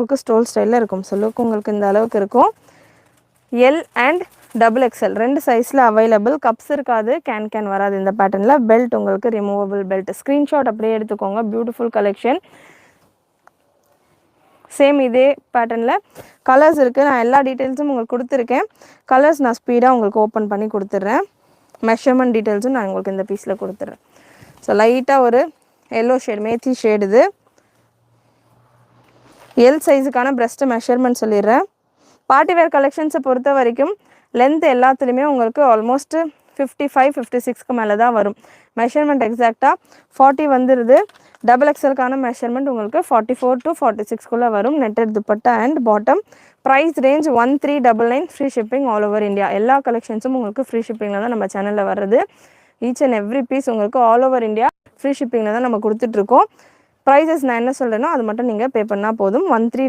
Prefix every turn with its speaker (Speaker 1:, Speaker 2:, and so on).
Speaker 1: உங்களுக்கு ஸ்டோல் ஸ்டைலில் இருக்கும். ஸோ லுக் உங்களுக்கு இந்த அளவுக்கு இருக்கும். எல் அண்ட் டபுள் எக்ஸ்எல் 2 சைஸில் அவைலபிள். கப்ஸ் இருக்காது, கேன் வராது இந்த பேட்டர்னில். பெல்ட் உங்களுக்கு ரிமூவபிள் பெல்ட். ஸ்க்ரீன்ஷாட் அப்படியே எடுத்துக்கோங்க. Beautiful collection. சேம் இதே பேட்டர்னில் கலர்ஸ் இருக்குது. நான் எல்லா டீட்டெயில்ஸும் உங்களுக்கு கொடுத்துருக்கேன். கலர்ஸ் நான் ஸ்பீடாக உங்களுக்கு ஓப்பன் பண்ணி கொடுத்துட்றேன். மெஷர்மெண்ட் டீட்டெயில்ஸும் நான் உங்களுக்கு இந்த பீஸில் கொடுத்துட்றேன். ஸோ லைட்டாக ஒரு எல்லோ ஷேட், மேத்தி ஷேடு இது. எல் சைஸுக்கான பிரஸ்ட்டு மெஷர்மெண்ட் சொல்லிடுறேன். பார்ட்டி வேர் கலெக்ஷன்ஸை பொறுத்த வரைக்கும் லென்த் எல்லாத்துலேயுமே உங்களுக்கு ஆல்மோஸ்ட் 55-56க்கு மேலே தான் வரும். மெஷர்மெண்ட் எக்ஸாக்டாக 40 வந்துடுது. டபுள் எக்ஸ்எல்கான மெஷர்மெண்ட் உங்களுக்கு 44 to 46குள்ளே வரும். Netted dupatta and bottom. Price range 1399. Free shipping all over India. எல்லா கலெக்ஷன்ஸும் உங்களுக்கு ஃப்ரீ ஷிப்பிங்கில் தான் நம்ம சேனலில் வர்றது. ஈச் அண்ட் எவ்ரி பீஸ் உங்களுக்கு ஆல் ஓவர் இந்தியா ஃப்ரீ ஷிப்பிங்கில் தான் நம்ம கொடுத்துட்ருக்கோம். ப்ரைஸஸ் நான் என்ன சொல்கிறேனோ அது மட்டும் நீங்கள் பே பண்ணால் போதும். 13